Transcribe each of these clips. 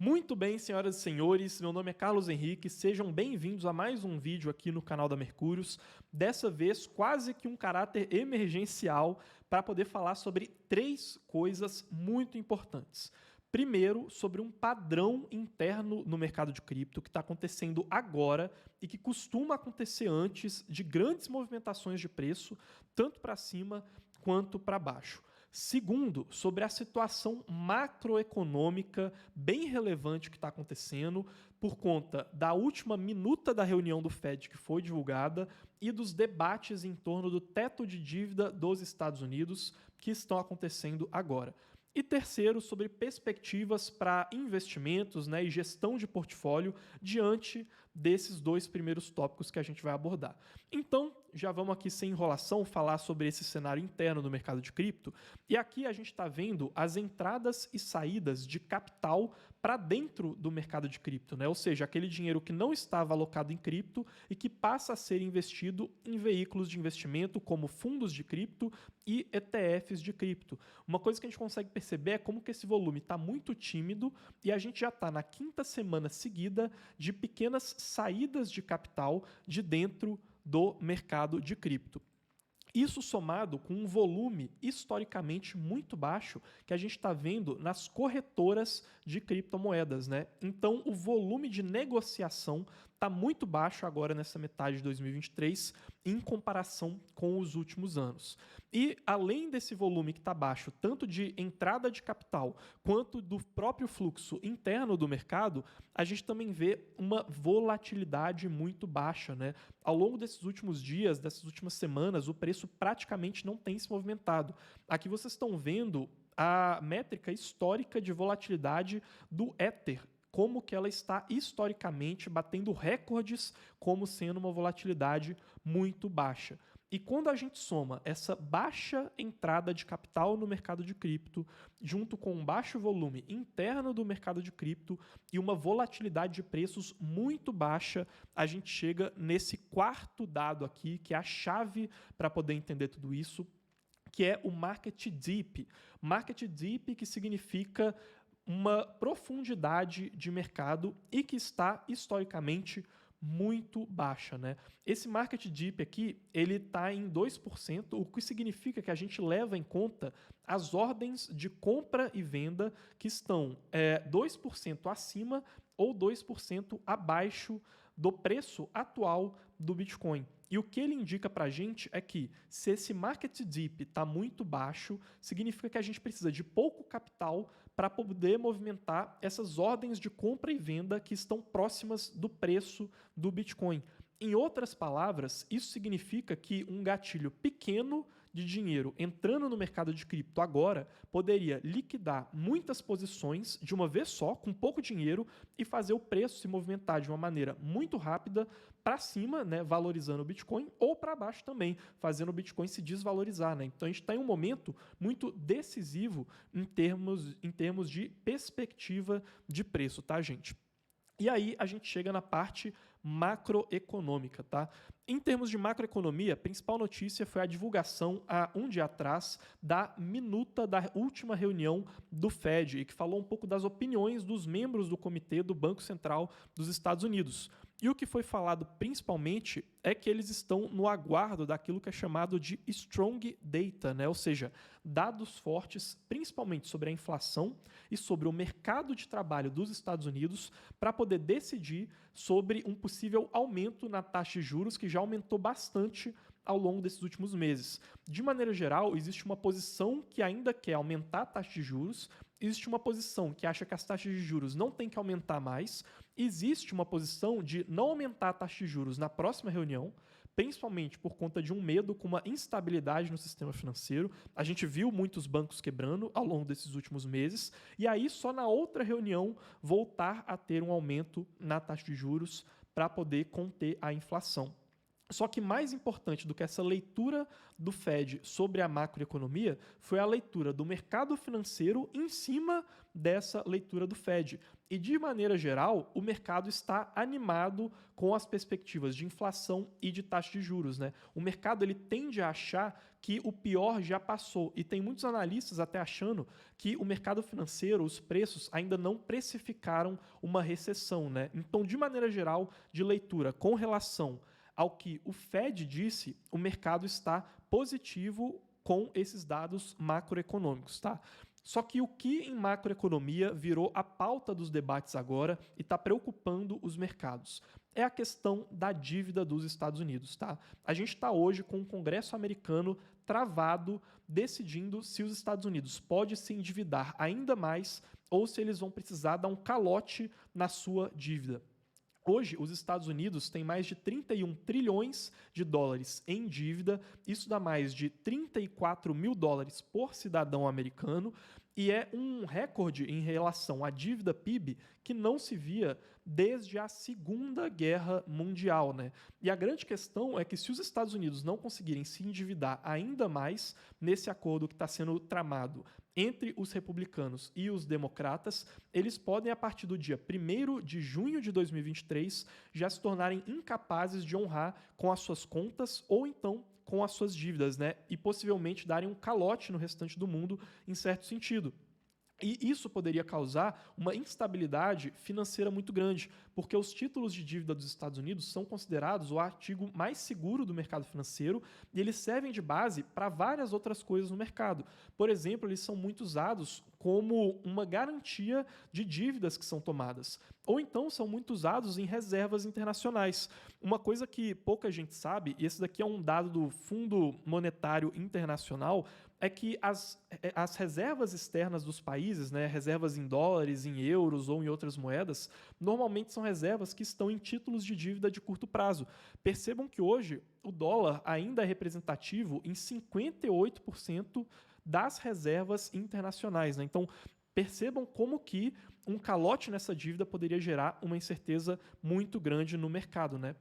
Muito bem, senhoras e senhores, meu nome é Carlos Henrique, sejam bem-vindos a mais um vídeo aqui no canal da Mercúrios, dessa vez quase que um caráter emergencial para poder falar sobre três coisas muito importantes. Primeiro, sobre um padrão interno no mercado de cripto que está acontecendo agora e que costuma acontecer antes de grandes movimentações de preço, tanto para cima quanto para baixo. Segundo, sobre a situação macroeconômica bem relevante que está acontecendo por conta da última minuta da reunião do Fed que foi divulgada e dos debates em torno do teto de dívida dos Estados Unidos que estão acontecendo agora. E terceiro, sobre perspectivas para investimentos, e gestão de portfólio diante desses dois primeiros tópicos que a gente vai abordar. Então, já vamos aqui sem enrolação falar sobre esse cenário interno do mercado de cripto. E aqui a gente está vendo as entradas e saídas de capital para dentro do mercado de cripto, Ou seja, aquele dinheiro que não estava alocado em cripto e que passa a ser investido em veículos de investimento como fundos de cripto e ETFs de cripto. Uma coisa que a gente consegue perceber é como que esse volume está muito tímido e a gente já está na quinta semana seguida de pequenas saídas de capital de dentro do mercado de cripto. Isso somado com um volume historicamente muito baixo que a gente está vendo nas corretoras de criptomoedas. Então, o volume de negociação está muito baixo agora nessa metade de 2023 em comparação com os últimos anos. E além desse volume que está baixo, tanto de entrada de capital quanto do próprio fluxo interno do mercado, a gente também vê uma volatilidade muito baixa. Ao longo desses últimos dias, dessas últimas semanas, o preço praticamente não tem se movimentado. Aqui vocês estão vendo a métrica histórica de volatilidade do Ether, como que ela está historicamente batendo recordes como sendo uma volatilidade muito baixa. E quando a gente soma essa baixa entrada de capital no mercado de cripto, junto com um baixo volume interno do mercado de cripto e uma volatilidade de preços muito baixa, a gente chega nesse quarto dado aqui, que é a chave para poder entender tudo isso, que é o Market Deep. Market Deep, que significa uma profundidade de mercado e que está historicamente muito baixa. Esse market deep aqui, ele está em 2%, o que significa que a gente leva em conta as ordens de compra e venda que estão 2% acima ou 2% abaixo do preço atual do Bitcoin. E o que ele indica para a gente é que se esse market deep está muito baixo, significa que a gente precisa de pouco capital para poder movimentar essas ordens de compra e venda que estão próximas do preço do Bitcoin. Em outras palavras, isso significa que um gatilho pequeno de dinheiro entrando no mercado de cripto agora poderia liquidar muitas posições de uma vez só, com pouco dinheiro, e fazer o preço se movimentar de uma maneira muito rápida para cima, valorizando o Bitcoin, ou para baixo também, fazendo o Bitcoin se desvalorizar. Então a gente está em um momento muito decisivo em termos de perspectiva de preço, tá, gente? E aí a gente chega na parte macroeconômica, tá? Em termos de macroeconomia, a principal notícia foi a divulgação há um dia atrás da minuta da última reunião do Fed, e que falou um pouco das opiniões dos membros do comitê do Banco Central dos Estados Unidos. E o que foi falado principalmente é que eles estão no aguardo daquilo que é chamado de strong data, ou seja, dados fortes, principalmente sobre a inflação e sobre o mercado de trabalho dos Estados Unidos, para poder decidir sobre um possível aumento na taxa de juros, que já aumentou bastante ao longo desses últimos meses. De maneira geral, existe uma posição que ainda quer aumentar a taxa de juros, existe uma posição que acha que as taxas de juros não tem que aumentar mais, existe uma posição de não aumentar a taxa de juros na próxima reunião, principalmente por conta de um medo com uma instabilidade no sistema financeiro. A gente viu muitos bancos quebrando ao longo desses últimos meses, e aí só na outra reunião voltar a ter um aumento na taxa de juros para poder conter a inflação. Só que mais importante do que essa leitura do Fed sobre a macroeconomia foi a leitura do mercado financeiro em cima dessa leitura do Fed. E, de maneira geral, o mercado está animado com as perspectivas de inflação e de taxa de juros, né? O mercado ele tende a achar que o pior já passou. E tem muitos analistas até achando que o mercado financeiro, os preços, ainda não precificaram uma recessão, né? Então, de maneira geral, de leitura com relação ao que o Fed disse, o mercado está positivo com esses dados macroeconômicos, tá? Só que o que em macroeconomia virou a pauta dos debates agora e está preocupando os mercados é a questão da dívida dos Estados Unidos, tá? A gente está hoje com o Congresso americano travado, decidindo se os Estados Unidos podem se endividar ainda mais ou se eles vão precisar dar um calote na sua dívida. Hoje, os Estados Unidos têm mais de 31 trilhões de dólares em dívida, isso dá mais de 34 mil dólares por cidadão americano e é um recorde em relação à dívida PIB que não se via desde a Segunda Guerra Mundial, né? E a grande questão é que se os Estados Unidos não conseguirem se endividar ainda mais nesse acordo que está sendo tramado entre os republicanos e os democratas, eles podem, a partir do dia 1º de junho de 2023, já se tornarem incapazes de honrar com as suas contas ou então com as suas dívidas, né? E possivelmente darem um calote no restante do mundo em certo sentido. E isso poderia causar uma instabilidade financeira muito grande, porque os títulos de dívida dos Estados Unidos são considerados o artigo mais seguro do mercado financeiro e eles servem de base para várias outras coisas no mercado. Por exemplo, eles são muito usados como uma garantia de dívidas que são tomadas, ou então são muito usados em reservas internacionais. Uma coisa que pouca gente sabe, e esse daqui é um dado do Fundo Monetário Internacional, é que as reservas externas dos países, né, reservas em dólares, em euros ou em outras moedas, normalmente são reservas que estão em títulos de dívida de curto prazo. Percebam que hoje o dólar ainda é representativo em 58% das reservas internacionais, né? Então, percebam como que um calote nessa dívida poderia gerar uma incerteza muito grande no mercado, né?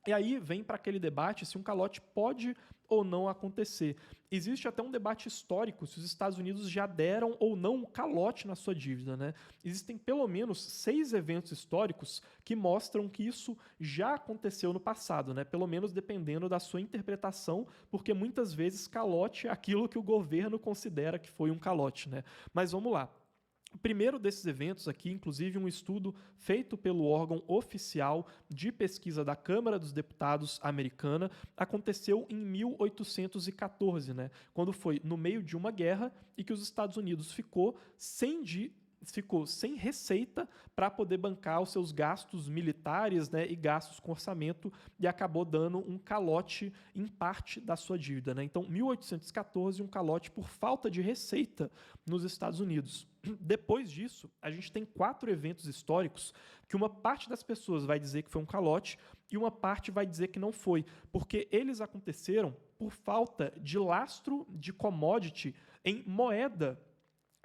E aí vem para aquele debate se um calote pode ou não acontecer. Existe até um debate histórico se os Estados Unidos já deram ou não um calote na sua dívida, né? Existem pelo menos 6 eventos históricos que mostram que isso já aconteceu no passado, né? Pelo menos dependendo da sua interpretação, porque muitas vezes calote é aquilo que o governo considera que foi um calote, né? Mas vamos lá. O primeiro desses eventos aqui, inclusive um estudo feito pelo órgão oficial de pesquisa da Câmara dos Deputados americana, aconteceu em 1814, né? Quando foi no meio de uma guerra e que os Estados Unidos ficou sem receita para poder bancar os seus gastos militares, né, e gastos com orçamento e acabou dando um calote em parte da sua dívida, né? Então, 1814, um calote por falta de receita nos Estados Unidos. Depois disso, a gente tem 4 eventos históricos que uma parte das pessoas vai dizer que foi um calote e uma parte vai dizer que não foi, porque eles aconteceram por falta de lastro de commodity em moeda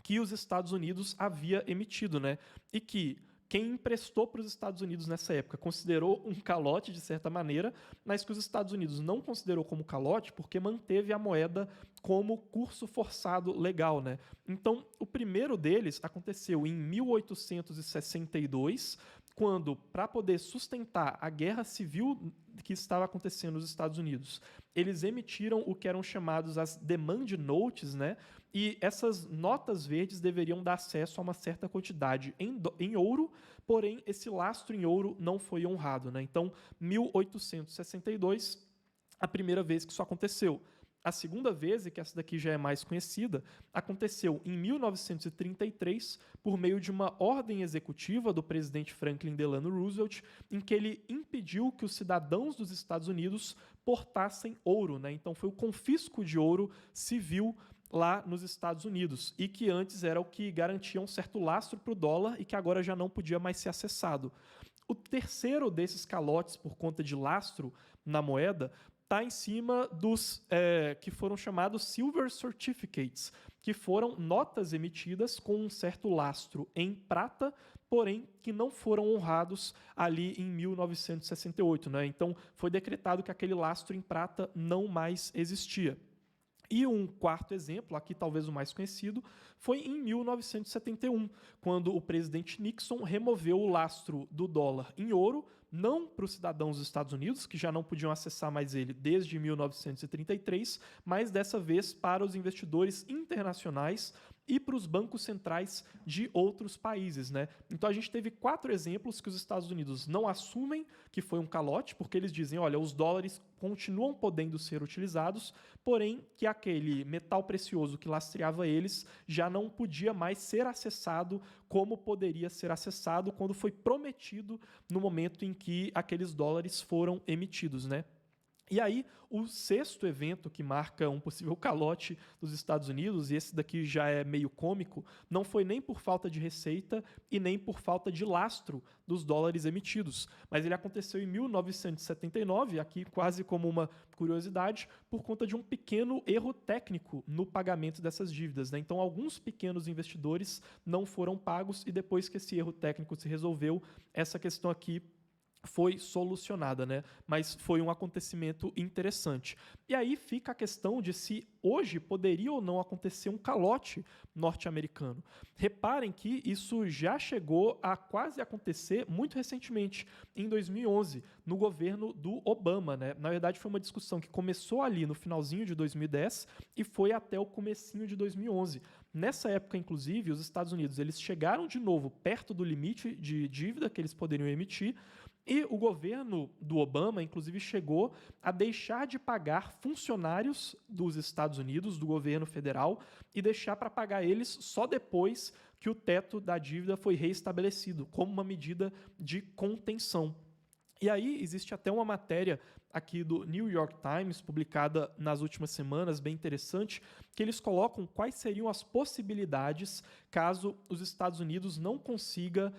que os Estados Unidos havia emitido, né? E que quem emprestou para os Estados Unidos nessa época considerou um calote, de certa maneira, mas que os Estados Unidos não considerou como calote porque manteve a moeda como curso forçado legal, né? Então, o primeiro deles aconteceu em 1862, quando, para poder sustentar a guerra civil que estava acontecendo nos Estados Unidos, eles emitiram o que eram chamados as demand notes, né? E essas notas verdes deveriam dar acesso a uma certa quantidade em ouro, porém esse lastro em ouro não foi honrado, né? Então, 1862, a primeira vez que isso aconteceu. A segunda vez, e que essa daqui já é mais conhecida, aconteceu em 1933, por meio de uma ordem executiva do presidente Franklin Delano Roosevelt, em que ele impediu que os cidadãos dos Estados Unidos portassem ouro, né? Então foi o confisco de ouro civil lá nos Estados Unidos, e que antes era o que garantia um certo lastro para o dólar e que agora já não podia mais ser acessado. O terceiro desses calotes por conta de lastro na moeda está em cima dos que foram chamados Silver Certificates, que foram notas emitidas com um certo lastro em prata porém que não foram honrados ali em 1968, né? Então foi decretado que aquele lastro em prata não mais existia. E um quarto exemplo, aqui talvez o mais conhecido, foi em 1971, quando o presidente Nixon removeu o lastro do dólar em ouro, não para os cidadãos dos Estados Unidos, que já não podiam acessar mais ele desde 1933, mas dessa vez para os investidores internacionais e para os bancos centrais de outros países, né? Então a gente teve 4 exemplos que os Estados Unidos não assumem que foi um calote, porque eles dizem, olha, os dólares continuam podendo ser utilizados, porém que aquele metal precioso que lastreava eles já não podia mais ser acessado como poderia ser acessado quando foi prometido no momento em que aqueles dólares foram emitidos, né? E aí, o 6º evento que marca um possível calote dos Estados Unidos, e esse daqui já é meio cômico, não foi nem por falta de receita e nem por falta de lastro dos dólares emitidos, mas ele aconteceu em 1979, aqui quase como uma curiosidade, por conta de um pequeno erro técnico no pagamento dessas dívidas, né? Então, alguns pequenos investidores não foram pagos e depois que esse erro técnico se resolveu, essa questão aqui foi solucionada, né? Mas foi um acontecimento interessante. E aí fica a questão de se hoje poderia ou não acontecer um calote norte-americano. Reparem que isso já chegou a quase acontecer muito recentemente, em 2011, no governo do Obama, né? Na verdade, foi uma discussão que começou ali no finalzinho de 2010 e foi até o comecinho de 2011. Nessa época, inclusive, os Estados Unidos eles chegaram de novo perto do limite de dívida que eles poderiam emitir, e o governo do Obama, inclusive, chegou a deixar de pagar funcionários dos Estados Unidos, do governo federal, e deixar para pagar eles só depois que o teto da dívida foi reestabelecido, como uma medida de contenção. E aí existe até uma matéria aqui do New York Times, publicada nas últimas semanas, bem interessante, que eles colocam quais seriam as possibilidades caso os Estados Unidos não consiga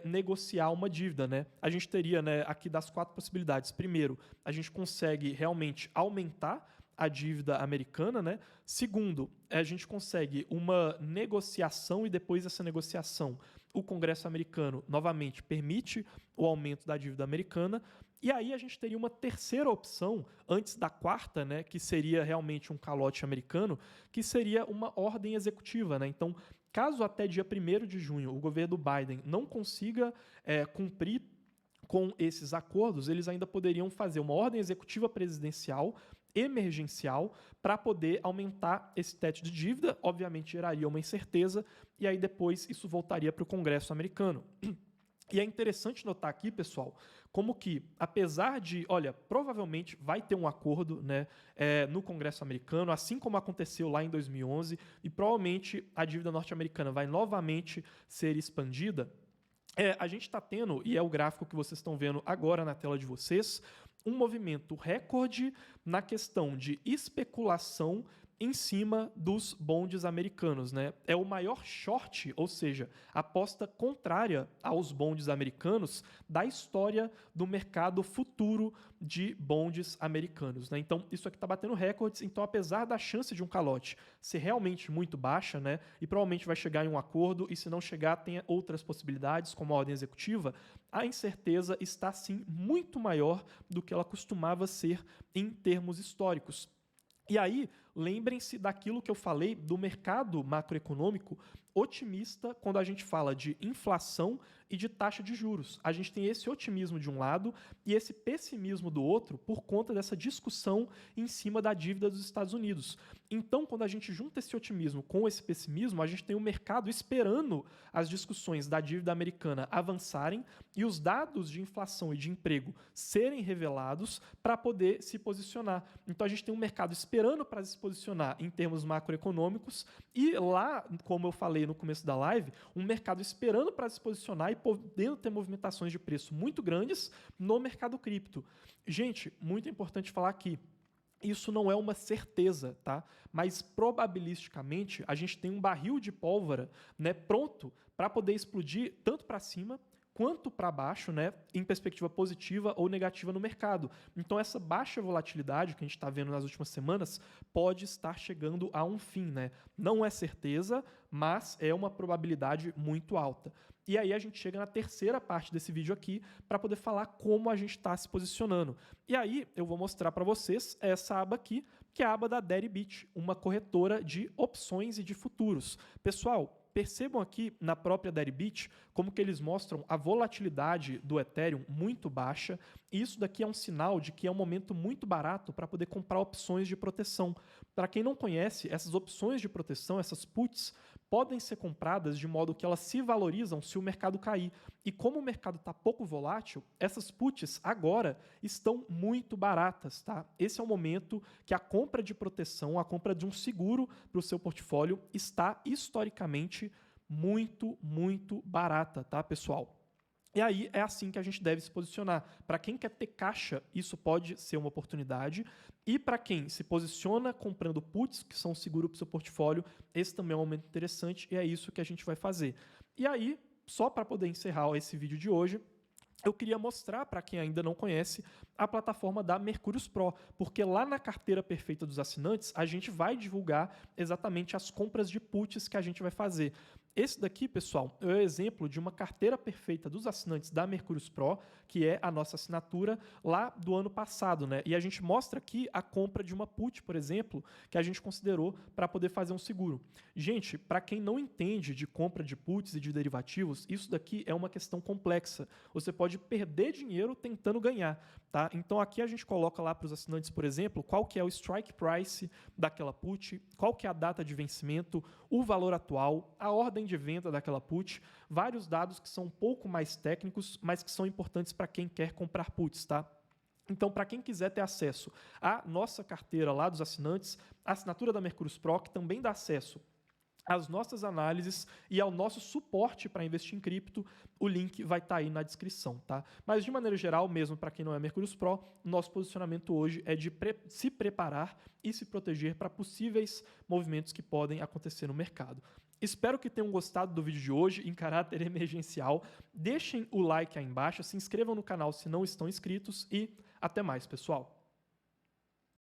negociar uma dívida, né? A gente teria, né, aqui das 4 possibilidades. Primeiro, a gente consegue realmente aumentar a dívida americana, né? Segundo, a gente consegue uma negociação e depois dessa negociação o Congresso americano, novamente, permite o aumento da dívida americana. E aí a gente teria uma terceira opção, antes da quarta, né, que seria realmente um calote americano, que seria uma ordem executiva, né? Então, caso até dia 1º de junho o governo Biden não consiga cumprir com esses acordos, eles ainda poderiam fazer uma ordem executiva presidencial emergencial para poder aumentar esse teto de dívida, obviamente geraria uma incerteza, e aí depois isso voltaria para o Congresso americano. E é interessante notar aqui, pessoal, como que, apesar de, olha, provavelmente vai ter um acordo, né, no Congresso americano, assim como aconteceu lá em 2011, e provavelmente a dívida norte-americana vai novamente ser expandida, a gente está tendo, e é o gráfico que vocês estão vendo agora na tela de vocês, um movimento recorde na questão de especulação em cima dos bondes americanos, né? É o maior short, ou seja, aposta contrária aos bondes americanos da história do mercado futuro de bondes americanos, né? Então, isso aqui está batendo recordes. Então, apesar da chance de um calote ser realmente muito baixa, né? E provavelmente vai chegar em um acordo, e se não chegar, tem outras possibilidades, como a ordem executiva, a incerteza está, sim, muito maior do que ela costumava ser em termos históricos. E aí, lembrem-se daquilo que eu falei do mercado macroeconômico otimista quando a gente fala de inflação e de taxa de juros. A gente tem esse otimismo de um lado e esse pessimismo do outro por conta dessa discussão em cima da dívida dos Estados Unidos. Então, quando a gente junta esse otimismo com esse pessimismo, a gente tem o mercado esperando as discussões da dívida americana avançarem e os dados de inflação e de emprego serem revelados para poder se posicionar. Então, a gente tem um mercado esperando para se posicionar em termos macroeconômicos e lá, como eu falei no começo da live, um mercado esperando para se posicionar e podendo ter movimentações de preço muito grandes no mercado cripto. Gente, muito importante falar aqui, isso não é uma certeza, tá? Mas probabilisticamente a gente tem um barril de pólvora, né, pronto para poder explodir tanto para cima quanto para baixo, né, em perspectiva positiva ou negativa no mercado. Então, essa baixa volatilidade que a gente está vendo nas últimas semanas pode estar chegando a um fim, né? Não é certeza, mas é uma probabilidade muito alta. E aí a gente chega na terceira parte desse vídeo aqui para poder falar como a gente está se posicionando. E aí eu vou mostrar para vocês essa aba aqui, que é a aba da Deribit, uma corretora de opções e de futuros. Pessoal, percebam aqui na própria Deribit como que eles mostram a volatilidade do Ethereum muito baixa, e isso daqui é um sinal de que é um momento muito barato para poder comprar opções de proteção. Para quem não conhece, essas opções de proteção, essas puts, podem ser compradas de modo que elas se valorizam se o mercado cair. E como o mercado está pouco volátil, essas puts agora estão muito baratas. Tá? Esse é o momento que a compra de proteção, a compra de um seguro para o seu portfólio está historicamente muito, muito barata, tá, pessoal? E aí é assim que a gente deve se posicionar. Para quem quer ter caixa, isso pode ser uma oportunidade. E para quem se posiciona comprando puts, que são seguro para o seu portfólio, esse também é um momento interessante e é isso que a gente vai fazer. E aí, só para poder encerrar esse vídeo de hoje, eu queria mostrar para quem ainda não conhece a plataforma da Mercúrios Pro, porque lá na carteira perfeita dos assinantes a gente vai divulgar exatamente as compras de puts que a gente vai fazer. Esse daqui, pessoal, é o exemplo de uma carteira perfeita dos assinantes da Mercúrios Pro, que é a nossa assinatura lá do ano passado, né? E a gente mostra aqui a compra de uma put, por exemplo, que a gente considerou para poder fazer um seguro. Gente, para quem não entende de compra de puts e de derivativos, isso daqui é uma questão complexa. Você pode perder dinheiro tentando ganhar, tá? Então aqui a gente coloca lá para os assinantes, por exemplo, qual que é o strike price daquela put, qual que é a data de vencimento, o valor atual, a ordem de venda daquela put, vários dados que são um pouco mais técnicos, mas que são importantes para quem quer comprar puts, tá? Então, para quem quiser ter acesso à nossa carteira lá dos assinantes, a assinatura da Mercúrios Pro, que também dá acesso às nossas análises e ao nosso suporte para investir em cripto, o link vai estar aí na descrição, tá? Mas de maneira geral, mesmo para quem não é Mercúrios Pro, nosso posicionamento hoje é de se preparar e se proteger para possíveis movimentos que podem acontecer no mercado. Espero que tenham gostado do vídeo de hoje em caráter emergencial. Deixem o like aí embaixo, se inscrevam no canal se não estão inscritos e até mais, pessoal!